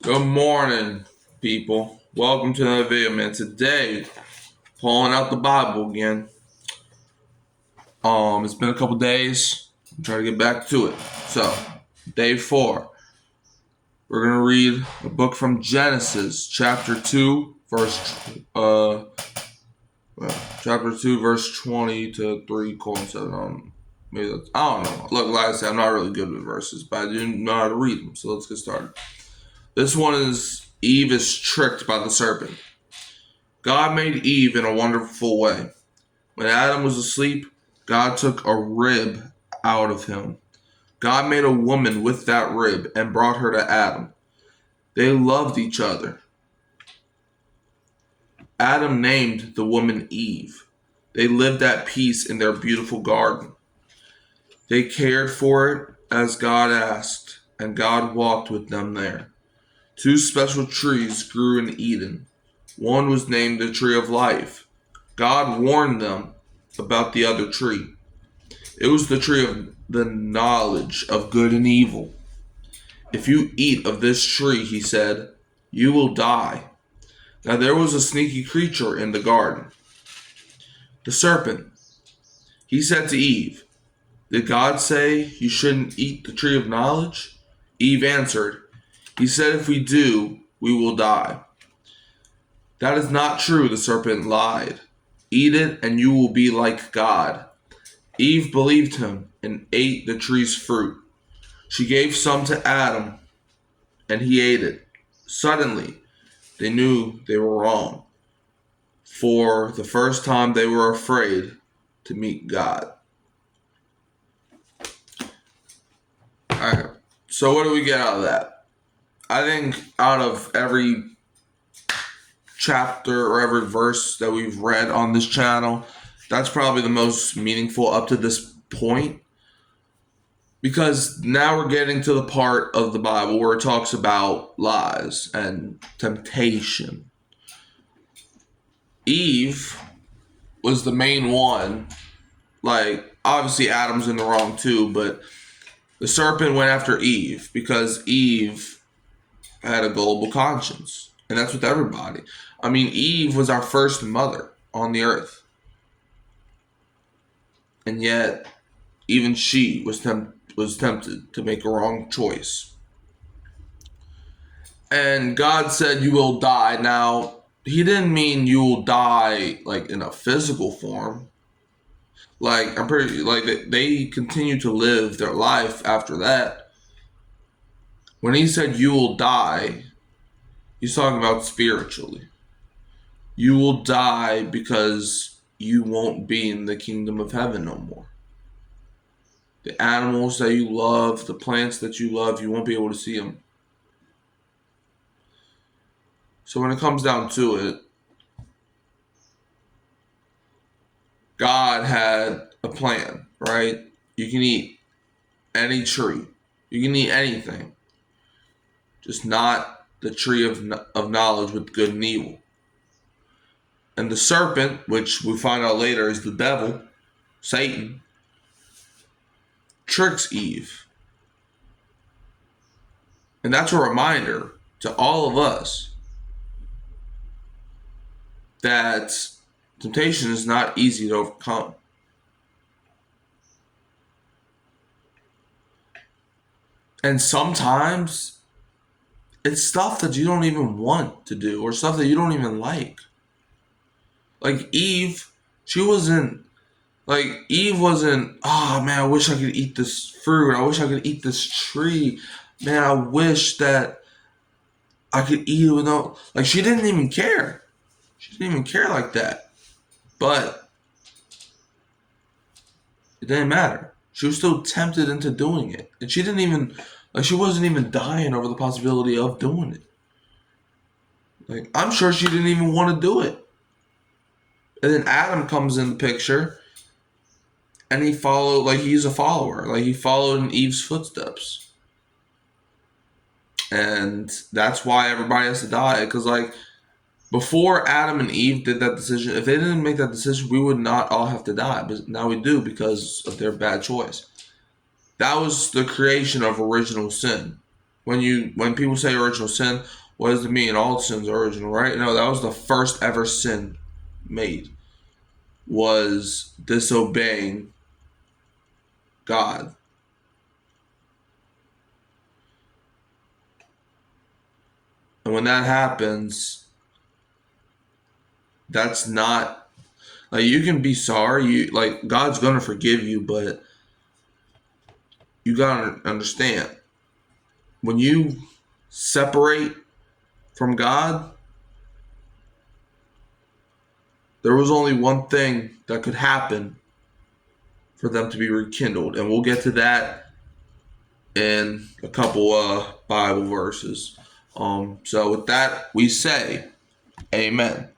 Good morning, people. Welcome to another video, man. Today, pulling out the Bible again. It's been a couple days. I'm trying to get back to it. So, day 4. We're gonna read a book from Genesis, chapter 2, chapter 2, verse 20 to 3:7. Maybe that's, I don't know. Look, like I said, I'm not really good with verses, but I do know how to read them. So let's get started. This one is Eve is tricked by the serpent. God made Eve in a wonderful way. When Adam was asleep, God took a rib out of him. God made a woman with that rib and brought her to Adam. They loved each other. Adam named the woman Eve. They lived at peace in their beautiful garden. They cared for it as God asked, and God walked with them there. 2 special trees grew in Eden. One was named the tree of life. God warned them about the other tree. It was the tree of the knowledge of good and evil. If you eat of this tree, he said, you will die. Now there was a sneaky creature in the garden, the serpent. He said to Eve, did God say you shouldn't eat the tree of knowledge? Eve answered, he said if we do, we will die. That is not true, the serpent lied. Eat it and you will be like God. Eve believed him and ate the tree's fruit. She gave some to Adam and he ate it. Suddenly, they knew they were wrong. For the first time, they were afraid to meet God. Alright, so what do we get out of that? I think out of every chapter or every verse that we've read on this channel, that's probably the most meaningful up to this point. Because now we're getting to the part of the Bible where it talks about lies and temptation. Eve was the main one. Like, obviously Adam's in the wrong too, but the serpent went after Eve because Eve had a gullible conscience. And that's with everybody. I mean, Eve was our first mother on the earth. And yet, even she was tempted to make a wrong choice. And God said, you will die. Now, he didn't mean you will die like in a physical form. Like, they continue to live their life after that. When he said you will die, he's talking about spiritually. You will die because you won't be in the kingdom of heaven no more. The animals that you love, the plants that you love, you won't be able to see them. So when it comes down to it, God had a plan, right? You can eat any tree. You can eat anything. Just not the tree of knowledge with good and evil. And the serpent, which we find out later is the devil, Satan, tricks Eve. And that's a reminder to all of us that temptation is not easy to overcome. And sometimes it's stuff that you don't even want to do or stuff that you don't even like. Like Eve, Eve wasn't, oh man, I wish I could eat this fruit. I wish I could eat this tree. Man, I wish that I could eat it without, like she didn't even care. She didn't even care like that. But it didn't matter. She was still tempted into doing it. And she wasn't even dying over the possibility of doing it. Like, I'm sure she didn't even want to do it. And then Adam comes in the picture and he's a follower. Like, he followed in Eve's footsteps. And that's why everybody has to die. Because, like, before Adam and Eve did that decision, if they didn't make that decision, we would not all have to die. But now we do because of their bad choice. That was the creation of original sin. when people say original sin, what does it mean? All sins are original, right? No, that was the first ever sin made, was disobeying God. And when that happens, that's not like, you can be sorry, you like, God's gonna forgive you, but you gotta understand, when you separate from God, there was only one thing that could happen for them to be rekindled, and we'll get to that in a couple Bible verses. So with that, we say, Amen.